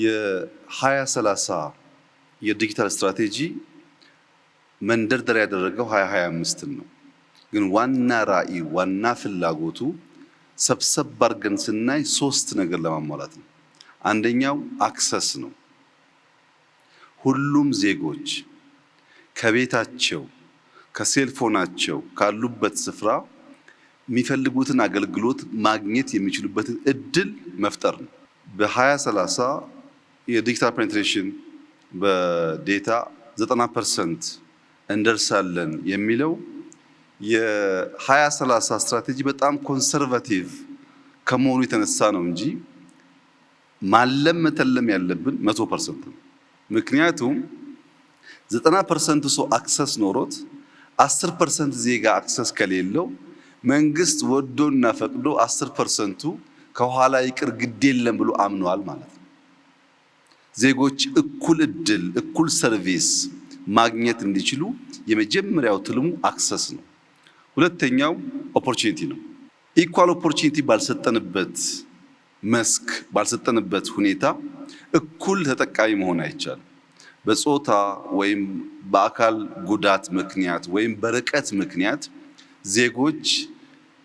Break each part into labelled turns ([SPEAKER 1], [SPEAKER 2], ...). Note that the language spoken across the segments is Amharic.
[SPEAKER 1] የ2030 የዲጂታል ስትራቴጂ መንደርደሪያ ያደረገው 2025 ነው። ግን ዋና ራዕይ ዋና ፍላጎቱ ሰብሰብ አድርገን ስናይ ሶስት ነገር ለማሟላት ነው። አንደኛው አክሰስ ነው። ሁሉም ዜጎች ከቤታቸው ከሴልፎናቸው ካሉበት ስፍራ የሚፈልጉትን አገልግሎት ማግኘት የሚችሉበትን እድል መፍጠር ነው። በ2030 የዲጂታል ፔኔትሬሽን በዴታ 90% እንደርሳለን የሚለው የ2030 ስትራቴጂ በጣም ኮንሰርቫቲቭ ከመሆኑ የተነሳ ነው እንጂ ማለም መተለም ያለብን 100% ነው። ምክንያቱም 90% ሰው አክሰስ ኖሮት 10% ዜጋ አክሰስ ከሌለው መንግስት ወዶና ፈቅዶ 10%ቱ ከኋላ ይቅር ግድ የለም ብሎ አምኗል ማለት ነው። ዜጎች እኩል እድል እኩል ሰርቪስ ማግኘት እንዲችሉ የመጀመሪያው ትልሙ አክሰስ ነው። ሁለተኛው ኦፖርቹኒቲ ነው። ኢኳል ኦፖርቹኒቲ ባልሰጠንበት መስክ ባልሰጠንበት ሁኔታ እኩል ተጠቃሚ መሆን አይቻልም። በጾታ ወይም በአካል ጉዳት ምክንያት ወይም በርቀት ምክንያት ዜጎች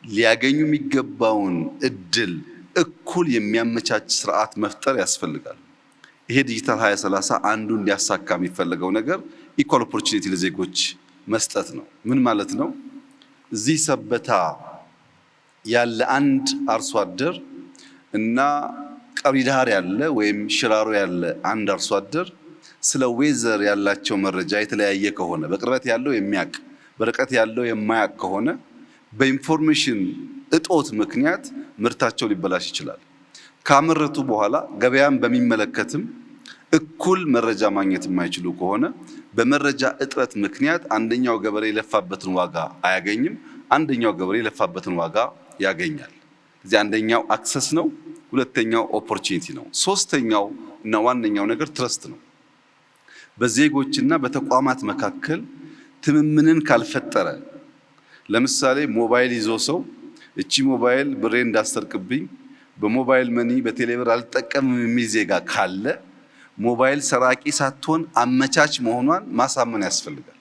[SPEAKER 1] ሊያገኙ የሚገባውን እድል እኩል የሚያመቻች ስርዓት መፍጠር ያስፈልጋል። ይሄ ዲጂታል 2030 አንዱ እንዲያሳካ የሚፈልገው ነገር ኢኳል ኦፖርቹኒቲ ለዜጎች መስጠት ነው። ምን ማለት ነው? እዚህ ሰበታ ያለ አንድ አርሶ አደር እና ቀብሪ ዳህር ያለ ወይም ሽራሮ ያለ አንድ አርሶ አደር ስለ ዌዘር ያላቸው መረጃ የተለያየ ከሆነ በቅርበት ያለው የሚያውቅ በርቀት ያለው የማያውቅ ከሆነ በኢንፎርሜሽን እጦት ምክንያት ምርታቸው ሊበላሽ ይችላል። ካመረቱ በኋላ ገበያን በሚመለከትም እኩል መረጃ ማግኘት የማይችሉ ከሆነ በመረጃ እጥረት ምክንያት አንደኛው ገበሬ የለፋበትን ዋጋ አያገኝም፣ አንደኛው ገበሬ የለፋበትን ዋጋ ያገኛል። እዚህ አንደኛው አክሰስ ነው፣ ሁለተኛው ኦፖርቹኒቲ ነው። ሶስተኛው እና ዋነኛው ነገር ትረስት ነው። በዜጎችና በተቋማት መካከል ትምምንን ካልፈጠረ ለምሳሌ ሞባይል ይዞ ሰው እቺ ሞባይል ብሬ እንዳሰርቅብኝ በሞባይል መኒ በቴሌብር አልጠቀምም የሚል ዜጋ ካለ ሞባይል ሰራቂ ሳትሆን አመቻች መሆኗን ማሳመን ያስፈልጋል።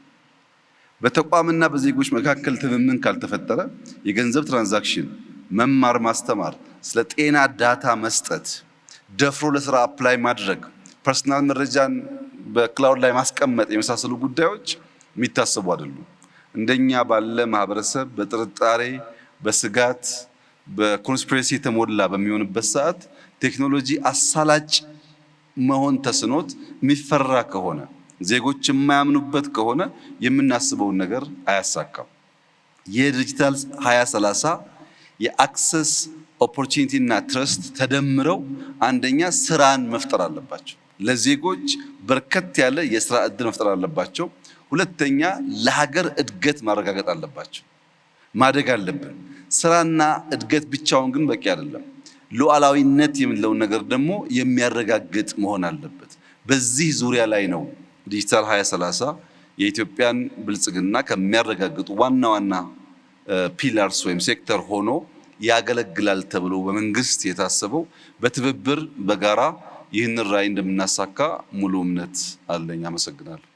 [SPEAKER 1] በተቋምና በዜጎች መካከል ትምምን ካልተፈጠረ የገንዘብ ትራንዛክሽን፣ መማር ማስተማር፣ ስለ ጤና ዳታ መስጠት፣ ደፍሮ ለስራ አፕላይ ማድረግ፣ ፐርሰናል መረጃን በክላውድ ላይ ማስቀመጥ የመሳሰሉ ጉዳዮች የሚታሰቡ አይደሉም። እንደኛ ባለ ማህበረሰብ በጥርጣሬ በስጋት በኮንስፒሬሲ የተሞላ በሚሆንበት ሰዓት ቴክኖሎጂ አሳላጭ መሆን ተስኖት የሚፈራ ከሆነ ዜጎች የማያምኑበት ከሆነ የምናስበውን ነገር አያሳካም። የዲጂታል 2030 የአክሰስ ኦፖርቹኒቲ እና ትረስት ተደምረው አንደኛ ስራን መፍጠር አለባቸው። ለዜጎች በርከት ያለ የስራ እድል መፍጠር አለባቸው። ሁለተኛ ለሀገር እድገት ማረጋገጥ አለባቸው። ማደግ አለብን። ስራና እድገት ብቻውን ግን በቂ አይደለም። ሉዓላዊነት የምንለውን ነገር ደግሞ የሚያረጋግጥ መሆን አለበት። በዚህ ዙሪያ ላይ ነው ዲጂታል 2030 የኢትዮጵያን ብልጽግና ከሚያረጋግጡ ዋና ዋና ፒላርስ ወይም ሴክተር ሆኖ ያገለግላል ተብሎ በመንግስት የታሰበው። በትብብር በጋራ ይህንን ራዕይ እንደምናሳካ ሙሉ እምነት አለኝ። አመሰግናለሁ።